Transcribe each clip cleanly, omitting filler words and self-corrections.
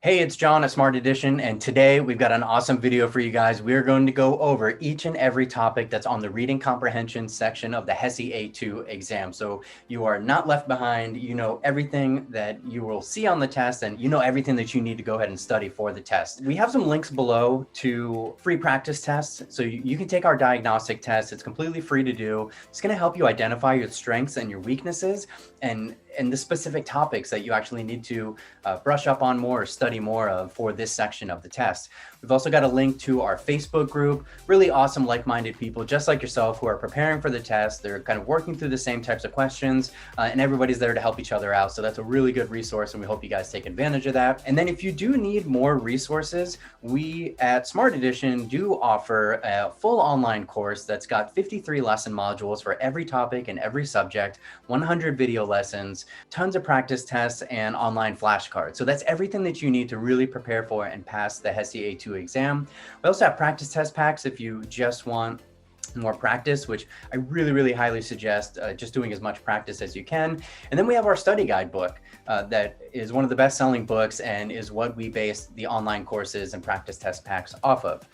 Hey, it's John at Smart Edition, and today we've got an awesome video for you guys. We're going to go over each and every topic that's on the reading comprehension section of the HESI A2 exam. So you are not left behind. You know everything that you will see on the test, and you know everything that you need to go ahead and study for the test. We have some links below to free practice tests. So you can take our diagnostic test. It's completely free to do. It's going to help you identify your strengths and your weaknesses and the specific topics that you actually need to brush up on more or study more of for this section of the test. We've also got a link to our Facebook group, really awesome like-minded people just like yourself who are preparing for the test. They're kind of working through the same types of questions and everybody's there to help each other out. So that's a really good resource and we hope you guys take advantage of that. And then if you do need more resources, we at Smart Edition do offer a full online course that's got 53 lesson modules for every topic and every subject, 100 video lessons, tons of practice tests and online flashcards. So that's everything that you need to really prepare for and pass the HESI A2 exam. We also have practice test packs if you just want more practice, which I really highly suggest just doing as much practice as you can. And then we have our study guide book that is one of the best selling books and is what we base the online courses and practice test packs off of.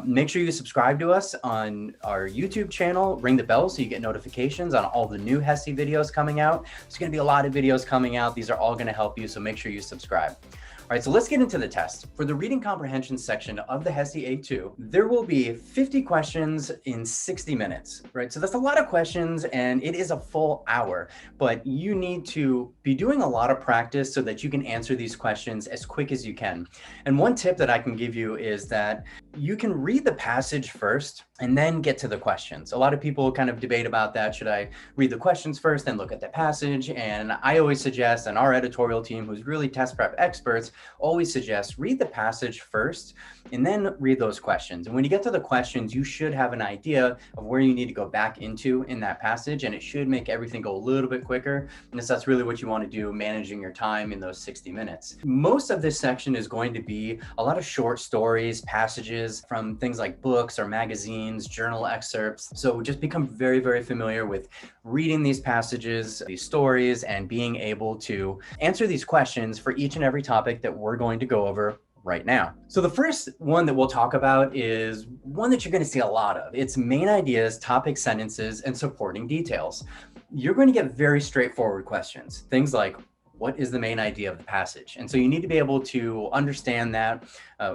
Make sure you subscribe to us on our YouTube channel, ring the bell so you get notifications on all the new HESI videos coming out. There's going to be a lot of videos coming out. These are all going to help you, so make sure you subscribe. All right, so let's get into the test. For the reading comprehension section of the HESI A2, there will be 50 questions in 60 minutes, right? So that's a lot of questions and it is a full hour, but you need to be doing a lot of practice so that you can answer these questions as quick as you can. And one tip that I can give you is that you can read the passage first and then get to the questions. A lot of people kind of debate about that. Should I read the questions first, then look at the passage? And I always suggest, and our editorial team, who's really test prep experts, always suggest read the passage first and then read those questions. And when you get to the questions, you should have an idea of where you need to go back into in that passage, and it should make everything go a little bit quicker. And that's really what you want to do, managing your time in those 60 minutes. Most of this section is going to be a lot of short stories, passages from things like books or magazines, journal excerpts. So just become very familiar with reading these passages, these stories, and being able to answer these questions for each and every topic that we're going to go over right now. So the first one that we'll talk about is one that you're going to see a lot of. It's main ideas, topic sentences, and supporting details. You're going to get very straightforward questions. Things like, what is the main idea of the passage? And so you need to be able to understand that,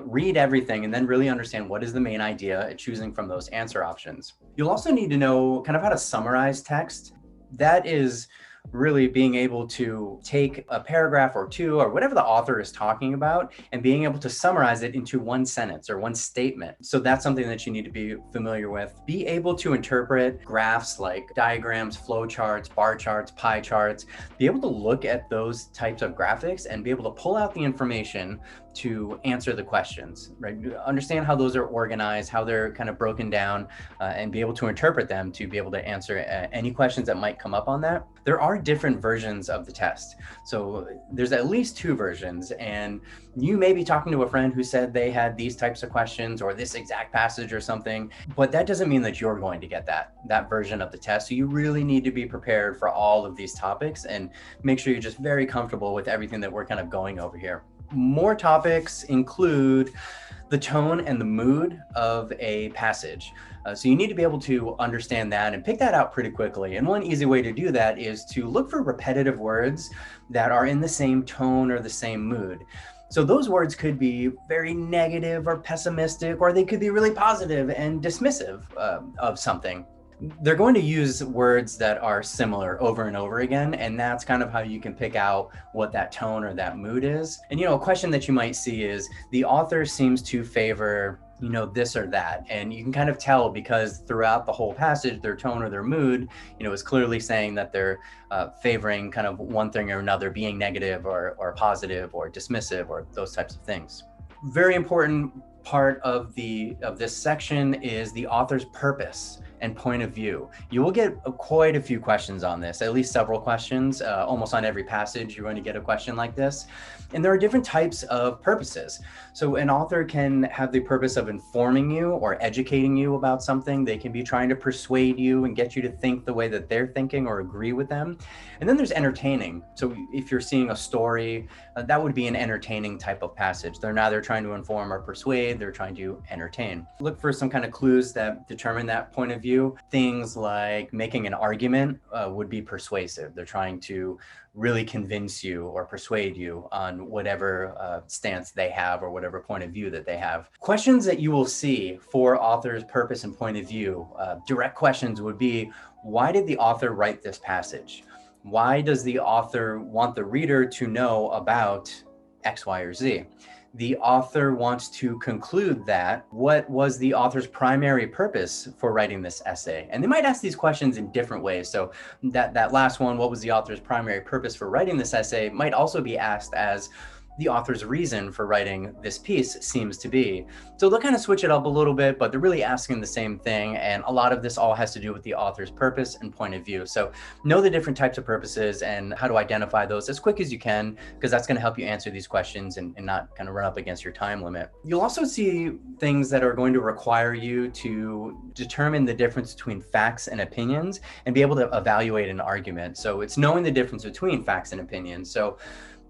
read everything, and then really understand what is the main idea, choosing from those answer options. You'll also need to know kind of how to summarize text. That is really being able to take a paragraph or two or whatever the author is talking about and being able to summarize it into one sentence or one statement. So that's something that you need to be familiar with. Be able to interpret graphs like diagrams, flow charts, bar charts, pie charts. Be able to look at those types of graphics and be able to pull out the information to answer the questions, right? Understand how those are organized, how they're kind of broken down, and be able to interpret them to be able to answer any questions that might come up on that. There are different versions of the test. So there's at least 2 versions, and you may be talking to a friend who said they had these types of questions or this exact passage or something, but that doesn't mean that you're going to get that version of the test. So you really need to be prepared for all of these topics and make sure you're just very comfortable with everything that we're kind of going over here. More topics include the tone and the mood of a passage. So you need to be able to understand that and pick that out pretty quickly. And one easy way to do that is to look for repetitive words that are in the same tone or the same mood. So those words could be very negative or pessimistic, or they could be really positive and dismissive of something. They're going to use words that are similar over and over again, and that's kind of how you can pick out what that tone or that mood is. And, a question that you might see is the author seems to favor, this or that. And you can kind of tell because throughout the whole passage, their tone or their mood, is clearly saying that they're favoring kind of one thing or another, being negative or positive or dismissive or those types of things. Very important part of this section is the author's purpose and point of view. You will get quite a few questions on this, at least several questions. Almost on every passage, you're going to get a question like this. And there are different types of purposes. So an author can have the purpose of informing you or educating you about something. They can be trying to persuade you and get you to think the way that they're thinking or agree with them. And then there's entertaining. So if you're seeing a story, that would be an entertaining type of passage. They're neither trying to inform or persuade, they're trying to entertain. Look for some kind of clues that determine that point of view. Things like making an argument would be persuasive. They're trying to really convince you or persuade you on whatever stance they have or whatever point of view that they have. Questions that you will see for author's purpose and point of view, direct questions would be, why did the author write this passage? Why does the author want the reader to know about X, Y, or Z? The author wants to conclude that what was the author's primary purpose for writing this essay? And they might ask these questions in different ways. So that last one, what was the author's primary purpose for writing this essay, might also be asked as the author's reason for writing this piece seems to be. So they'll kind of switch it up a little bit, but they're really asking the same thing. And a lot of this all has to do with the author's purpose and point of view. So know the different types of purposes and how to identify those as quick as you can, because that's going to help you answer these questions and not kind of run up against your time limit. You'll also see things that are going to require you to determine the difference between facts and opinions and be able to evaluate an argument. So it's knowing the difference between facts and opinions. So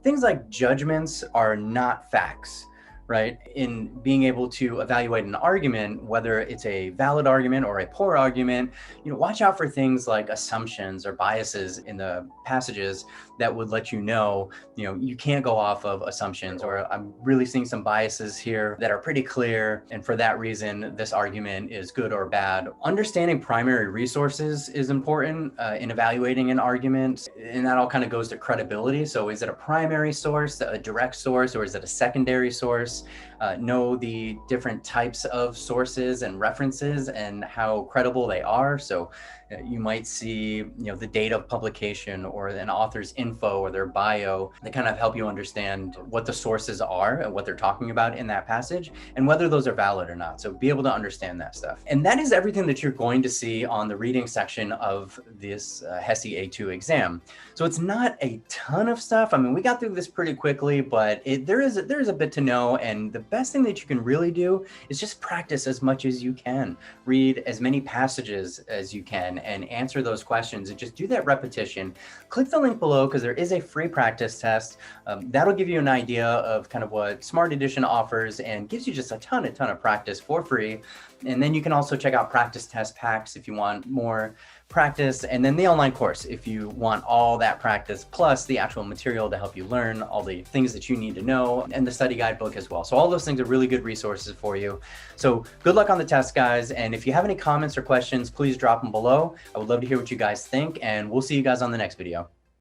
things like judgments are not facts, right? In being able to evaluate an argument, whether it's a valid argument or a poor argument, watch out for things like assumptions or biases in the passages that would let you know, you can't go off of assumptions, or I'm really seeing some biases here that are pretty clear. And for that reason, this argument is good or bad. Understanding primary resources is important in evaluating an argument. And that all kind of goes to credibility. So is it a primary source, a direct source, or is it a secondary source? Know the different types of sources and references and how credible they are. So you might see, the date of publication or an author's info or their bio that kind of help you understand what the sources are and what they're talking about in that passage and whether those are valid or not. So be able to understand that stuff. And that is everything that you're going to see on the reading section of this HESI A2 exam. So it's not a ton of stuff. I mean, we got through this pretty quickly, but there is a bit to know. And the best thing that you can really do is just practice as much as you can. Read as many passages as you can and answer those questions, and just do that repetition. Click the link below because there is a free practice test. That'll give you an idea of kind of what Smart Edition offers and gives you just a ton of practice for free. And then you can also check out practice test packs if you want more practice, and then the online course if you want all that practice plus the actual material to help you learn all the things that you need to know, and the study guidebook as well. So all those things are really good resources for you. So good luck on the test, guys. And if you have any comments or questions, please drop them below. I would love to hear what you guys think, and we'll see you guys on the next video.